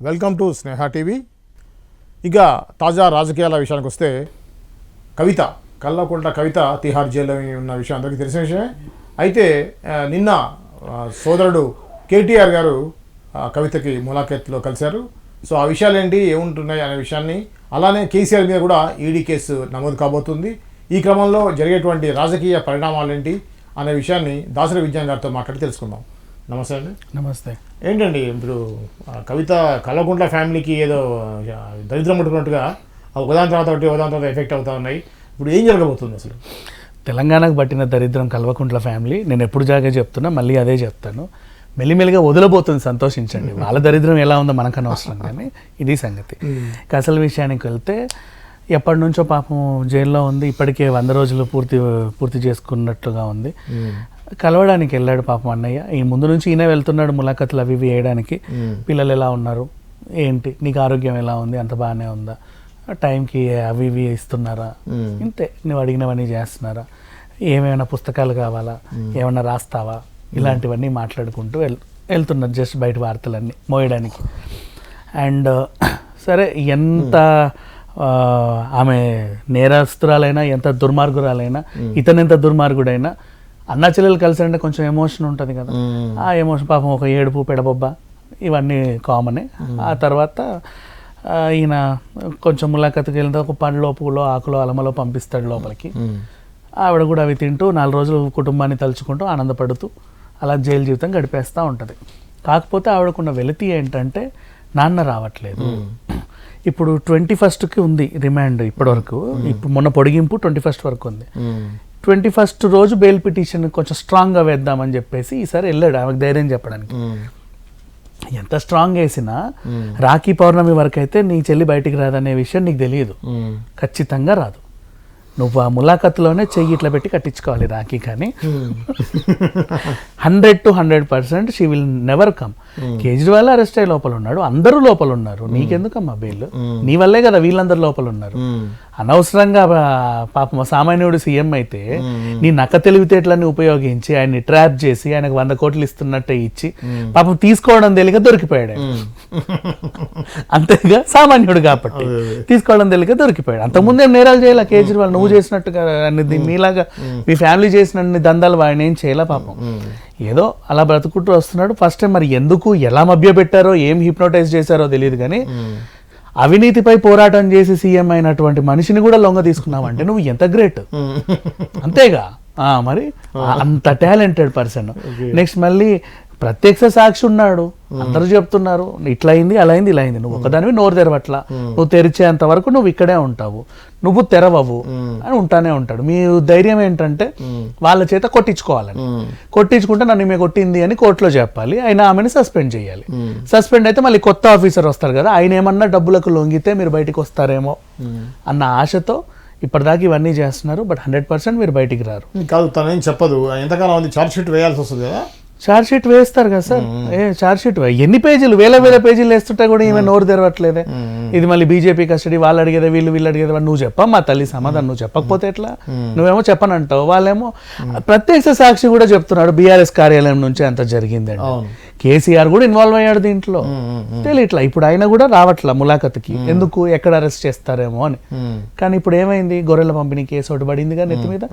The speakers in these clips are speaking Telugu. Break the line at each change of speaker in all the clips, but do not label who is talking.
Welcome to Sneha TV. ఇక తాజా రాజకీయాల విషయానికి వస్తే కవిత కల్వకుంట్ల కవిత తిహార్ జైల్లో ఉన్న విషయం అందరికీ తెలిసిన విషయమే. అయితే నిన్న సోదరుడు కేటీఆర్ గారు కవితకి ములాఖత్లో కలిశారు. సో ఆ విషయాలు ఏంటి ఏముంటున్నాయి అనే విషయాన్ని, అలానే కేసీఆర్ మీద కూడా ఈడీ కేసు నమోదు కాబోతుంది. ఈ క్రమంలో జరిగేటువంటి రాజకీయ పరిణామాలు ఏంటి అనే విషయాన్ని దాసరి విజ్ఞాన్ గారితో మాట్లాడి తెలుసుకుందాం. నమస్తే అండి.
నమస్తే.
ఏంటండి ఇప్పుడు కవిత కల్వకుంట్ల ఫ్యామిలీకి ఏదో దరిద్రం ముట్టుకున్నట్టుగా ఒకదాని తర్వాత ఎఫెక్ట్ అవుతా ఉన్నాయి. ఇప్పుడు ఏం జరగబోతుంది అసలు?
తెలంగాణకు పట్టిన దరిద్రం కల్వకుంట్ల ఫ్యామిలీ. నేను ఎప్పుడు జాగా చెప్తున్నా, మళ్ళీ అదే చెప్తాను. మెల్లిమెల్లిగా వదిలబోతుంది, సంతోషించండి. వాళ్ళ దరిద్రం ఎలా ఉందో మనకు అనవసరం, కానీ ఇది సంగతి. అసలు విషయానికి వెళ్తే ఎప్పటి నుంచో పాపం జైల్లో ఉంది. ఇప్పటికే 100 రోజులు పూర్తి చేసుకున్నట్లుగా ఉంది. కలవడానికి వెళ్ళాడు పాపం అన్నయ్య. ఈ ముందు నుంచి ఈయన వెళ్తున్నాడు ములాఖతులు అవి వేయడానికి. పిల్లలు ఎలా ఉన్నారు, ఏంటి, నీకు ఆరోగ్యం ఎలా ఉంది, అంత బాగానే ఉందా, టైంకి అవి ఇవి ఇస్తున్నారా, ఇంతే, నువ్వు అడిగినవన్నీ చేస్తున్నారా, ఏమైనా పుస్తకాలు కావాలా, ఏమైనా రాస్తావా, ఇలాంటివన్నీ మాట్లాడుకుంటూ వెళ్తున్నారు జస్ట్ బయట వార్తలన్నీ మోయడానికి. అండ్ సరే, ఎంత ఆమె నేరస్తురాలైనా, ఎంత దుర్మార్గురాలైనా, ఇతనెంత దుర్మార్గుడైనా అన్నా చెల్లెలు కలిసి అంటే కొంచెం ఎమోషన్ ఉంటుంది కదా. ఆ ఎమోషన్ పాపం, ఒక ఏడుపు, పెడబొబ్బ, ఇవన్నీ కామనే. ఆ తర్వాత ఈయన కొంచెం ములాఖతుకి వెళ్ళిన ఒక పండ్లో, పూలో, ఆకులో, అలమలో పంపిస్తాడు లోపలికి. ఆవిడ కూడా అవి తింటూ 4 రోజులు కుటుంబాన్ని తలుచుకుంటూ ఆనందపడుతూ అలా జైలు జీవితం గడిపేస్తూ ఉంటుంది. కాకపోతే ఆవిడకున్న వెలితి ఏంటంటే నాన్న రావట్లేదు. ఇప్పుడు 21కి ఉంది రిమాండ్ ఇప్పటివరకు. ఇప్పుడు మొన్న పొడిగింపు 21 వరకు ఉంది. 21 రోజు బెయిల్ పిటిషన్ కొంచెం స్ట్రాంగ్గా వేద్దామని చెప్పేసి ఈసారి వెళ్ళాడు ఆమెకు ధైర్యం చెప్పడానికి. ఎంత స్ట్రాంగ్ వేసినా రాఖీ పౌర్ణమి వరకు అయితే నీ చెల్లి బయటికి రాదనే విషయం నీకు తెలియదు. ఖచ్చితంగా రాదు. నువ్వు ఆ ములాఖత్లోనే చెయ్యి ఇట్లా పెట్టి కట్టించుకోవాలి రాఖీ. కానీ 100 to 100% she will never come. Kejriwal arrest అయ్యే లోపల ఉన్నాడు, అందరూ లోపల ఉన్నారు. నీకెందుకమ్మా బెయిల్? నీ వల్లే కదా వీళ్ళందరూ లోపల ఉన్నారు. అనవసరంగా పాపం సామాన్యుడు సీఎం అయితే నీ నక్క తెలివితేటలన్నీ ఉపయోగించి ఆయన్ని ట్రాప్ చేసి ఆయనకు 100 కోట్లు ఇస్తున్నట్టే ఇచ్చి పాపం తీసుకోవడం తెలియక దొరికిపోయాడు. అంతేగా, సామాన్యుడు కాబట్టి తీసుకోవడం తెలియక దొరికిపోయాడు. అంతకుముందు ఏం నేరాలు చేయాల కేజ్రీవాల్, నువ్వు చేసినట్టుగా మీలాగా మీ ఫ్యామిలీ చేసిన దందాలు ఆయన ఏం చేయలే పాపం. ఏదో అలా బ్రతుకుంటూ వస్తున్నాడు. ఫస్ట్ టైం మరి ఎందుకు, ఎలా మభ్యపెట్టారో, ఏం హిప్నోటైజ్ చేశారో తెలియదు, కానీ అవినీతిపై పోరాటం చేసి సీఎం అయినటువంటి మనిషిని కూడా లొంగ తీసుకున్నావంటే నువ్వు ఎంత గ్రేట్. అంతేగా మరి, అంత టాలెంటెడ్ పర్సన్. నెక్స్ట్ మళ్ళీ ప్రత్యక్ష సాక్షి ఉన్నాడు, అందరూ చెప్తున్నారు ఇట్లా అయింది, అలా అయింది, ఇలా అయింది. నువ్వు ఒకదానివి నోరు తెరవట్లా. నువ్వు తెరిచేంత వరకు నువ్వు ఇక్కడే ఉంటావు, నువ్వు తెరవవు అని ఉంటానే ఉంటాడు. మీ ధైర్యం ఏంటంటే వాళ్ళ చేత కొట్టించుకోవాలని. కొట్టించుకుంటే నన్ను ఈమె కొట్టింది అని కోర్టులో చెప్పాలి. ఆయన ఆమెను సస్పెండ్ చేయాలి. సస్పెండ్ అయితే మళ్ళీ కొత్త ఆఫీసర్ వస్తారు కదా, ఆయన ఏమన్నా డబ్బులకు లొంగితే మీరు బయటకు వస్తారేమో అన్న ఆశతో ఇప్పటిదాకా ఇవన్నీ చేస్తున్నారు. బట్ 100% మీరు బయటికి రారు.
కాదు, తనేం చెప్పదు. ఎంతకాలం ఉంది, ఛార్జ్ షీట్ వేయాల్సి వస్తుంది కదా.
ఛార్జ్ షీట్ వేస్తారు కదా సార్. ఛార్జ్ షీట్ ఎన్ని పేజీలు, వేల పేజీలు వేస్తుంటే కూడా ఈమె నోరు తెరవట్లేదే. ఇది మళ్ళీ బీజేపీ కస్టడీ, వాళ్ళు అడిగేదే, వీళ్ళు అడిగేదే. నువ్వు చెప్పమ్మా తల్లి సమాధానం, నువ్వు చెప్పకపోతే ఎట్లా? నువ్వేమో చెప్పనంటావు, వాళ్ళేమో ప్రత్యక్ష సాక్షి కూడా చెప్తున్నాడు బీఆర్ఎస్ కార్యాలయం నుంచి అంత జరిగిందండి. కేసీఆర్ కూడా ఇన్వాల్వ్ అయ్యాడు దీంట్లో. తెలియట్లా ఇప్పుడు ఆయన కూడా రావట్లా ములాఖత్కి. ఎందుకు, ఎక్కడ అరెస్ట్ చేస్తారేమో అని. కానీ ఇప్పుడు ఏమైంది, గొర్రెల పంపిణీ కేసు ఒకటి పడిందిగా నెత్తి మీద.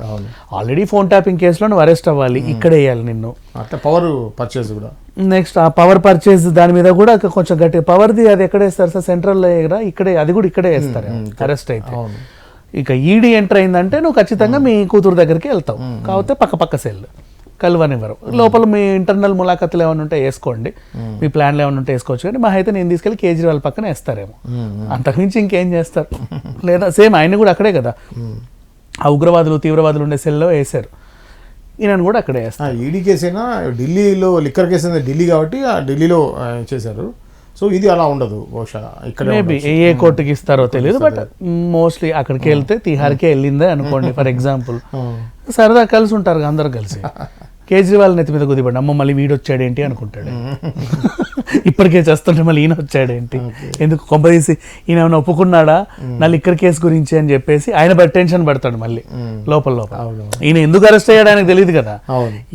ఆల్రెడీ ఫోన్ ట్యాపింగ్ కేసులో నువ్వు అరెస్ట్ అవ్వాలి, ఇక్కడ వేయాలి నిన్ను.
పవర్ పర్చేజ్ కూడా
నెక్స్ట్ ఆ పవర్ పర్చేజ్ దాని మీద కూడా కొంచెం గట్టి పవర్ది. అది ఎక్కడ వేస్తారు సార్, సెంట్రల్లో ఇక్కడే, అది కూడా ఇక్కడే వేస్తారు అరెస్ట్ అయితే. ఇక ఈడీ ఎంటర్ అయిందంటే నువ్వు ఖచ్చితంగా మీ కూతురు దగ్గరికి వెళ్తావు. కాకపోతే పక్క సెల్ కలవనివ్వరు. లోపల మీ ఇంటర్నల్ ములాఖతులు ఏమైనా ఉంటే వేసుకోండి, మీ ప్లాన్లు ఏమైనా ఉంటే వేసుకోవచ్చు. కానీ మా అయితే నేను తీసుకెళ్ళి కేజ్రీవాల్ పక్కన వేస్తారేమో, అంతకుమించి ఇంకేం చేస్తారు. లేదా సేమ్ ఆయన కూడా అక్కడే కదా, ఆ ఉగ్రవాదులు తీవ్రవాదులు ఉండే సెల్లో వేశారు, ఈయనను కూడా అక్కడే వేస్తారు.
ఈడీ కేసు అయినా ఢిల్లీలో, లిక్కర్ కేసు అయినా ఢిల్లీ కాబట్టి ఆ ఢిల్లీలో చేశారు. సో ఇది అలా ఉండదు బహుశా, ఇక్కడ
మేబీ ఏ కోర్టుకి ఇస్తారో తెలియదు. బట్ మోస్ట్లీ అక్కడికి వెళ్తే తిహార్కే వెళ్ళిందే అనుకోండి ఫర్ ఎగ్జాంపుల్. సరదా కలిసి ఉంటారు అందరు కలిసి. కేజ్రీవాల్ నెత్తి మీద కుదిపండి, అమ్మ మళ్ళీ వీడు వచ్చాడేంటి అనుకుంటాడు. ఇప్పటికే చేస్తుంటే మళ్ళీ ఈయన వచ్చాడేంటి, ఎందుకు కొంపదీసి ఈయన ఏమైనా ఒప్పుకున్నాడా నా లిక్కర్ కేసు గురించి అని చెప్పేసి ఆయన టెన్షన్ పడతాడు మళ్ళీ లోపల. ఈయన ఎందుకు అరెస్ట్ అయ్యాడు ఆయనకు తెలియదు కదా,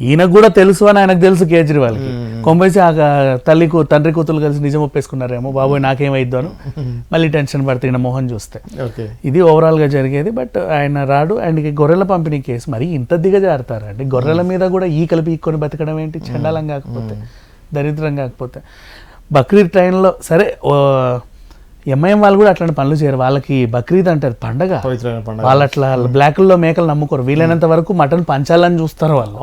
ఈయనకు కూడా తెలుసు అని ఆయనకు తెలుసు కేజ్రీవాల్కి. కొంపేసి ఆ తండ్రి కూతురు కలిసి నిజం ఒప్పేసుకున్నారేమో, బాబోయ్ నాకేమైద్దో అని మళ్ళీ టెన్షన్ పడుతున్న మోహన్ చూస్తే.
ఓకే,
ఇది ఓవరాల్గా జరిగేది. బట్ ఆయన రాడు. అండ్ గొర్రెల పంపిణీ కేసు మరి ఇంత దిగజారుతారండి. గొర్రెల మీద కూడా ఈకలు పీక్కొని బతకడం ఏంటి, చండాలం కాకపోతే, దరిద్రం కాకపోతే. బక్రీద్ టైంలో సరే ఎంఐఎం వాళ్ళు కూడా అట్లాంటి పనులు చేయరు. వాళ్ళకి బక్రీద్ అంటారు పండగ.
పవిత్రమైన పండుగ.
వాళ్ళు అట్లా బ్లాక్లో మేకలు నమ్ముకోరు. వీలైనంత వరకు మటన్ పంచాలని చూస్తారు వాళ్ళు.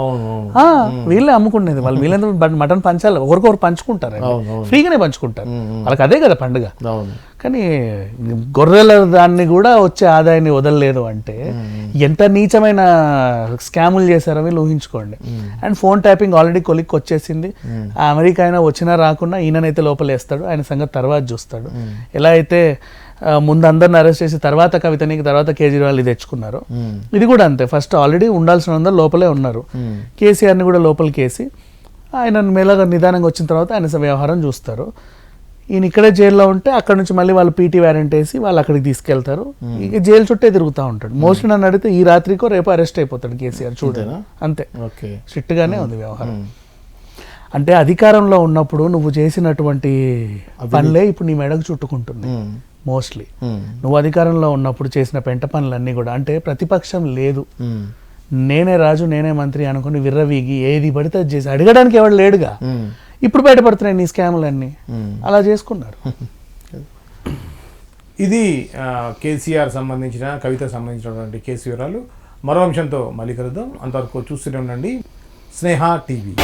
వీళ్ళే అమ్ముకునేది. వాళ్ళు వీలైనంత మటన్ పంచాలి, ఒకరికొకరు పంచుకుంటారు, ఫ్రీగానే పంచుకుంటారు. వాళ్ళకి అదే కదా పండుగ. కానీ గొర్రెల దాన్ని కూడా వచ్చే ఆదాయాన్ని వదలలేదు అంటే ఎంత నీచమైన స్కాములు చేశారో వీళ్ళు ఊహించుకోండి. అండ్ ఫోన్ ట్యాపింగ్ ఆల్రెడీ కొలిక్కి వచ్చేసింది. ఆ అమెరికా అయినా వచ్చినా రాకుండా ఈయననైతే లోపలేస్తాడు, ఆయన సంగతి తర్వాత చూస్తాడు. ఎలా అయితే ముందు అందరిని అరెస్ట్ చేసి తర్వాత కవితని, తర్వాత కేజ్రీవాల్ ఇది తెచ్చుకున్నారు, ఇది కూడా అంతే. ఫస్ట్ ఆల్రెడీ ఉండాల్సిన అందరు లోపలే ఉన్నారు. కేసీఆర్ని కూడా లోపలికి వేసి ఆయన మెల్లగా నిదానంగా వచ్చిన తర్వాత ఆయన వ్యవహారం చూస్తారు. ఈయన ఇక్కడే జైల్లో ఉంటే అక్కడ నుంచి మళ్ళీ వాళ్ళు పీటీ వారెంట్ వేసి వాళ్ళు అక్కడికి తీసుకెళ్తారు. ఇక జైలు చుట్టే తిరుగుతూ ఉంటాడు. మోస్ట్లీ నన్ను అడిగితే ఈ రాత్రికో రేపు అరెస్ట్ అయిపోతాడు కేసీఆర్. చూడేనా అంతే, స్ట్రిక్ట్ గానే ఉంది వ్యవహారం. అంటే అధికారంలో ఉన్నప్పుడు నువ్వు చేసినటువంటి పనులే ఇప్పుడు నీ మెడకు చుట్టుకుంటుంది. మోస్ట్లీ నువ్వు అధికారంలో ఉన్నప్పుడు చేసిన పెంట పనులన్నీ కూడా, అంటే ప్రతిపక్షం లేదు, నేనే రాజు నేనే మంత్రి అనుకుని విర్రవీగి ఏది పడితే అది చేసి అడగడానికి ఎవడు లేడుగా. ఇప్పుడు బయటపడుతున్నాయి నీ స్కాములన్నీ. అలా చేసుకున్నారు.
ఇది కేసీఆర్ సంబంధించిన, కవిత సంబంధించినటువంటి కేసు వివరాలు. మరో అంశంతో మళ్ళీ కలుద్దాం. అంతవరకు చూస్తూనే ఉండండి స్నేహ టీవీ.